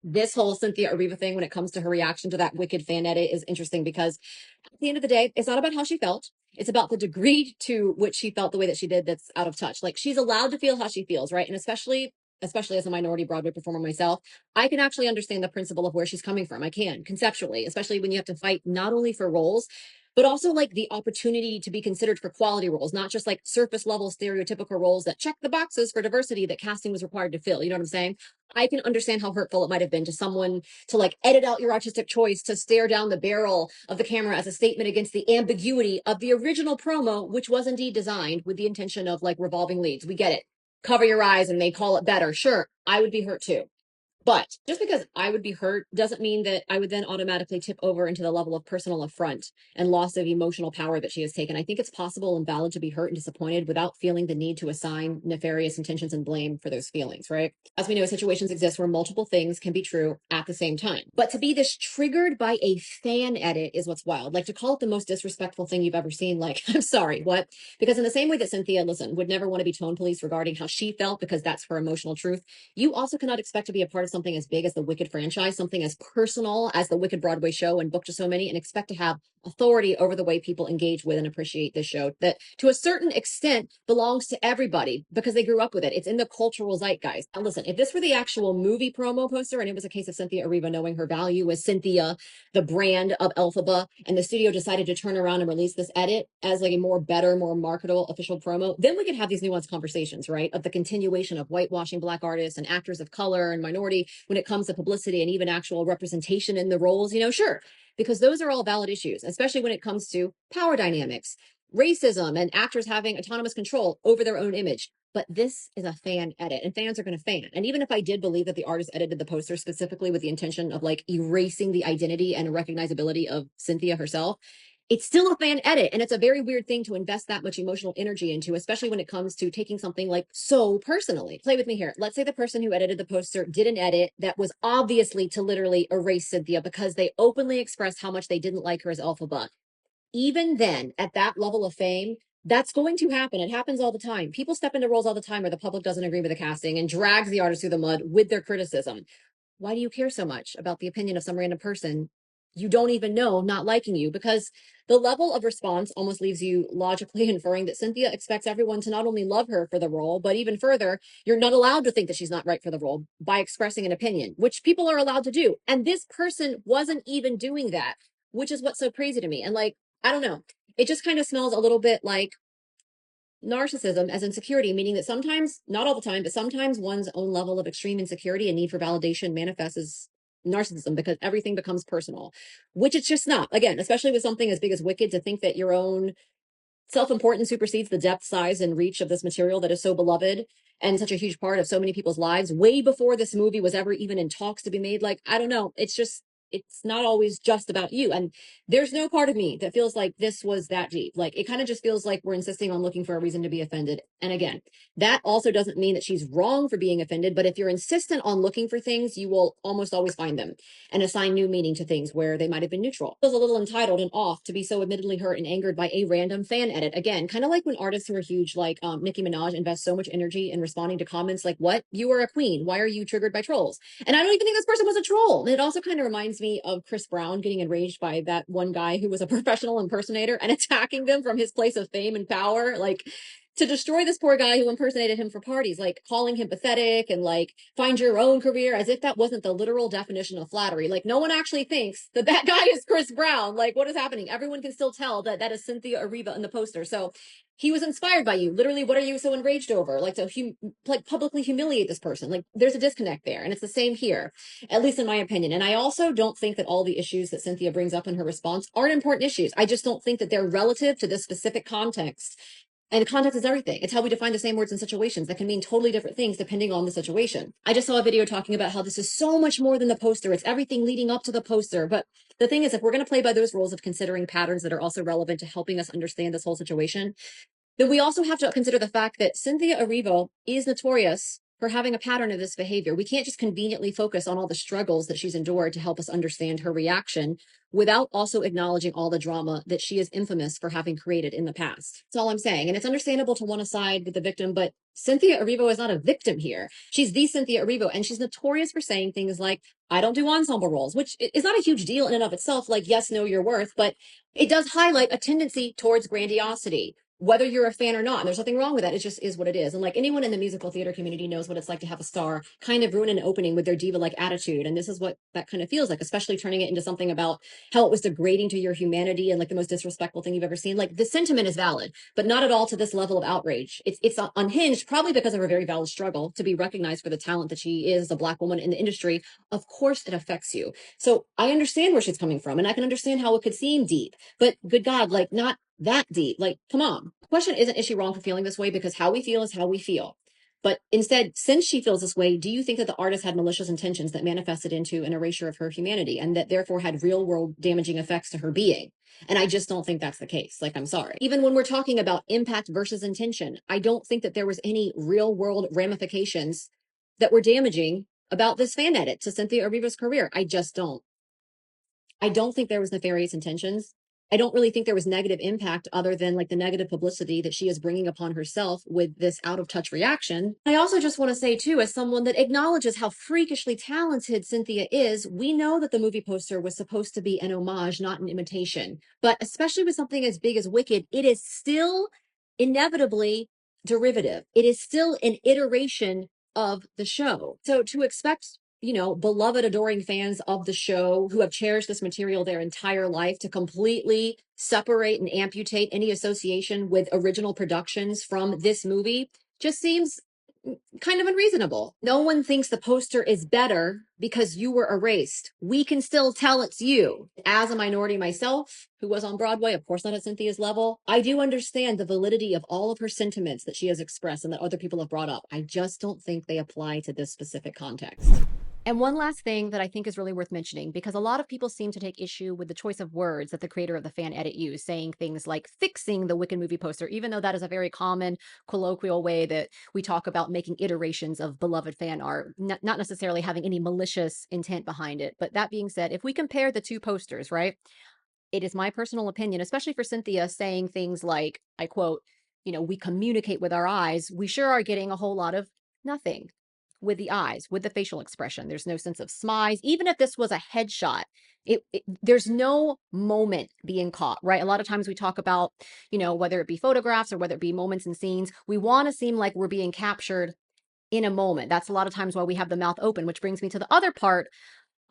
This whole Cynthia Erivo thing when it comes to her reaction to that wicked fan edit is interesting because at the end of the day, it's not about how she felt. It's about the degree to which she felt the way that she did that's out of touch. Like she's allowed to feel how she feels, right? And especially as a minority Broadway performer myself, I can actually understand the principle of where she's coming from. I can conceptually, especially when you have to fight not only for roles, but also like the opportunity to be considered for quality roles, not just like surface level stereotypical roles that check the boxes for diversity that casting was required to fill. You know what I'm saying? I can understand how hurtful it might have been to someone to like edit out your artistic choice to stare down the barrel of the camera as a statement against the ambiguity of the original promo, which was indeed designed with the intention of like revolving leads. We get it. Cover your eyes and they call it better. Sure, I would be hurt too. But just because I would be hurt doesn't mean that I would then automatically tip over into the level of personal affront and loss of emotional power that she has taken. I think it's possible and valid to be hurt and disappointed without feeling the need to assign nefarious intentions and blame for those feelings, right? As we know, situations exist where multiple things can be true at the same time. But to be this triggered by a fan edit is what's wild. Like to call it the most disrespectful thing you've ever seen, like, I'm sorry, what? Because in the same way that Cynthia, listen, would never want to be tone police regarding how she felt because that's her emotional truth, you also cannot expect to be a part of something as big as the Wicked franchise, something as personal as the Wicked Broadway show and book to so many, and expect to have authority over the way people engage with and appreciate this show that to a certain extent belongs to everybody because they grew up with it. It's in the cultural zeitgeist. Now listen, if this were the actual movie promo poster and it was a case of Cynthia Erivo knowing her value as Cynthia, the brand of Elphaba, and the studio decided to turn around and release this edit as like a more better, more marketable official promo, then we could have these nuanced conversations, right? Of the continuation of whitewashing Black artists and actors of color and minority when it comes to publicity and even actual representation in the roles, sure, because those are all valid issues, especially when it comes to power dynamics, racism, and actors having autonomous control over their own image. But this is a fan edit and fans are going to fan. And even if I did believe that the artist edited the poster specifically with the intention of like erasing the identity and recognizability of Cynthia herself, it's still a fan edit. And it's a very weird thing to invest that much emotional energy into, especially when it comes to taking something like so personally. Play with me here. Let's say the person who edited the poster did an edit that was obviously to literally erase Cynthia because they openly expressed how much they didn't like her as Elphaba. Even then, at that level of fame, that's going to happen. It happens all the time. People step into roles all the time where the public doesn't agree with the casting and drags the artist through the mud with their criticism. Why do you care so much about the opinion of some random person you don't even know not liking you? Because the level of response almost leaves you logically inferring that Cynthia expects everyone to not only love her for the role, but even further, you're not allowed to think that she's not right for the role by expressing an opinion, which people are allowed to do. And this person wasn't even doing that, which is what's so crazy to me. And like, I don't know, it just kind of smells a little bit like narcissism as insecurity, meaning that sometimes, not all the time, but sometimes one's own level of extreme insecurity and need for validation manifests as narcissism because everything becomes personal, which it's just not. Again, especially with something as big as Wicked, to think that your own self-importance supersedes the depth, size, and reach of this material that is so beloved and such a huge part of so many people's lives way before this movie was ever even in talks to be made. Like, I don't know. It's not always just about you. And there's no part of me that feels like this was that deep. Like, it kind of just feels like we're insisting on looking for a reason to be offended. And again, that also doesn't mean that she's wrong for being offended. But if you're insistent on looking for things, you will almost always find them and assign new meaning to things where they might have been neutral. It feels a little entitled and off to be so admittedly hurt and angered by a random fan edit. Again, kind of like when artists who are huge, like Nicki Minaj, invest so much energy in responding to comments like, what? You are a queen. Why are you triggered by trolls? And I don't even think this person was a troll. And it also kind of reminds me of Chris Brown getting enraged by that one guy who was a professional impersonator and attacking them from his place of fame and power. Like, to destroy this poor guy who impersonated him for parties, like calling him pathetic and like find your own career, as if that wasn't the literal definition of flattery. Like, no one actually thinks that that guy is Chris Brown. Like, what is happening? Everyone can still tell that that is Cynthia Erivo in the poster. So he was inspired by you. Literally, what are you so enraged over? Like, to like publicly humiliate this person. Like, there's a disconnect there, and it's the same here, at least in my opinion. And I also don't think that all the issues that Cynthia brings up in her response aren't important issues. I just don't think that they're relative to this specific context. And context is everything. It's how we define the same words in situations that can mean totally different things depending on the situation. I just saw a video talking about how this is so much more than the poster. It's everything leading up to the poster. But the thing is, if we're going to play by those rules of considering patterns that are also relevant to helping us understand this whole situation, then we also have to consider the fact that Cynthia Erivo is notorious her having a pattern of this behavior. We can't just conveniently focus on all the struggles that she's endured to help us understand her reaction without also acknowledging all the drama that she is infamous for having created in the past. That's all I'm saying. And it's understandable to want to side with the victim, but Cynthia Erivo is not a victim here. She's the Cynthia Erivo, and she's notorious for saying things like, I don't do ensemble roles, which is not a huge deal in and of itself. Like, yes, know your worth, but it does highlight a tendency towards grandiosity, whether you're a fan or not. And there's nothing wrong with that. It just is what it is. And like anyone in the musical theater community knows what it's like to have a star kind of ruin an opening with their diva-like attitude. And this is what that kind of feels like, especially turning it into something about how it was degrading to your humanity and like the most disrespectful thing you've ever seen. Like the sentiment is valid, but not at all to this level of outrage. It's unhinged, probably because of her very valid struggle to be recognized for the talent that she is, a Black woman in the industry. Of course it affects you. So I understand where she's coming from, and I can understand how it could seem deep, but good God, like not that deep. Like, come on. The question isn't, is she wrong for feeling this way? Because how we feel is how we feel. But instead, since she feels this way, do you think that the artist had malicious intentions that manifested into an erasure of her humanity and that therefore had real world damaging effects to her being? And I just don't think that's the case. Like, I'm sorry. Even when we're talking about impact versus intention, I don't think that there was any real world ramifications that were damaging about this fan edit to Cynthia Erivo's career. I just don't. I don't think there was nefarious intentions. I don't really think there was negative impact other than like the negative publicity that she is bringing upon herself with this out of touch reaction. I also just want to say too, as someone that acknowledges how freakishly talented Cynthia is, we know that the movie poster was supposed to be an homage, not an imitation. But especially with something as big as Wicked, it is still inevitably derivative. It is still an iteration of the show. So to expect, you know, beloved, adoring fans of the show who have cherished this material their entire life to completely separate and amputate any association with original productions from this movie just seems kind of unreasonable. No one thinks the poster is better because you were erased. We can still tell it's you. As a minority myself, who was on Broadway, of course not at Cynthia's level, I do understand the validity of all of her sentiments that she has expressed and that other people have brought up. I just don't think they apply to this specific context. And one last thing that I think is really worth mentioning, because a lot of people seem to take issue with the choice of words that the creator of the fan edit used, saying things like fixing the Wicked movie poster, even though that is a very common colloquial way that we talk about making iterations of beloved fan art, not necessarily having any malicious intent behind it. But that being said, if we compare the two posters, right, it is my personal opinion, especially for Cynthia saying things like, I quote, you know, we communicate with our eyes, we sure are getting a whole lot of nothing with the eyes, with the facial expression. There's no sense of smize. Even if this was a headshot, there's no moment being caught, right? A lot of times we talk about, you know, whether it be photographs or whether it be moments and scenes, we want to seem like we're being captured in a moment. That's a lot of times why we have the mouth open, which brings me to the other part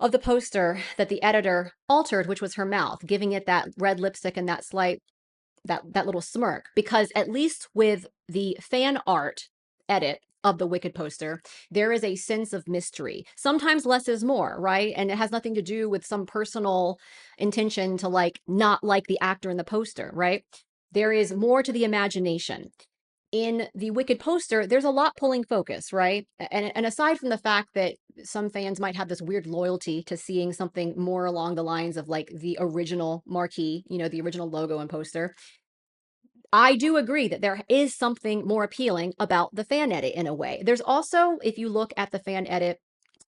of the poster that the editor altered, which was her mouth, giving it that red lipstick and that slight, that little smirk. Because at least with the fan art edit of the Wicked poster, there is a sense of mystery. Sometimes less is more, right? And it has nothing to do with some personal intention to like not like the actor in the poster, right? There is more to the imagination. In the Wicked poster, there's a lot pulling focus, right? And aside from the fact that some fans might have this weird loyalty to seeing something more along the lines of like the original marquee, you know, the original logo and poster, I do agree that there is something more appealing about the fan edit in a way. There's also, if you look at the fan edit,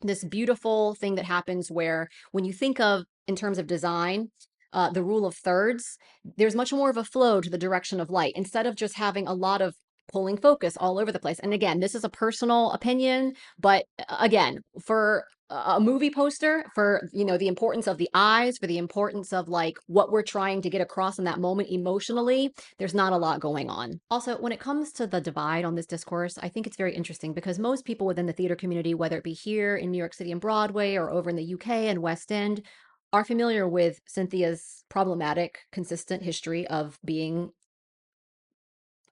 this beautiful thing that happens where when you think of in terms of design, the rule of thirds, there's much more of a flow to the direction of light instead of just having a lot of pulling focus all over the place. And again, this is a personal opinion, but again, for a movie poster, for, you know, the importance of the eyes, for the importance of like what we're trying to get across in that moment emotionally, there's not a lot going on. Also, when it comes to the divide on this discourse, I think it's very interesting because most people within the theater community, whether it be here in New York City and Broadway or over in the UK and West End, are familiar with Cynthia's problematic, consistent history of being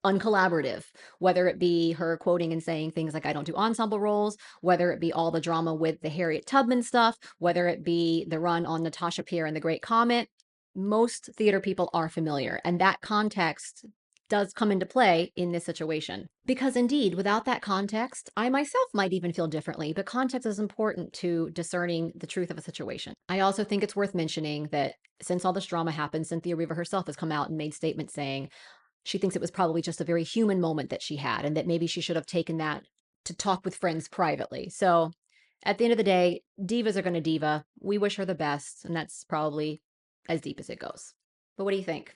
uncollaborative, whether it be her quoting and saying things like, I don't do ensemble roles, whether it be all the drama with the Harriet Tubman stuff, whether it be the run on Natasha Pierre and the Great Comet. Most theater people are familiar, and that context does come into play in this situation. Because indeed, without that context, I myself might even feel differently, but context is important to discerning the truth of a situation. I also think it's worth mentioning that since all this drama happened, Cynthia Erivo herself has come out and made statements saying, she thinks it was probably just a very human moment that she had and that maybe she should have taken that to talk with friends privately. So at the end of the day, divas are going to diva. We wish her the best, and that's probably as deep as it goes. But what do you think?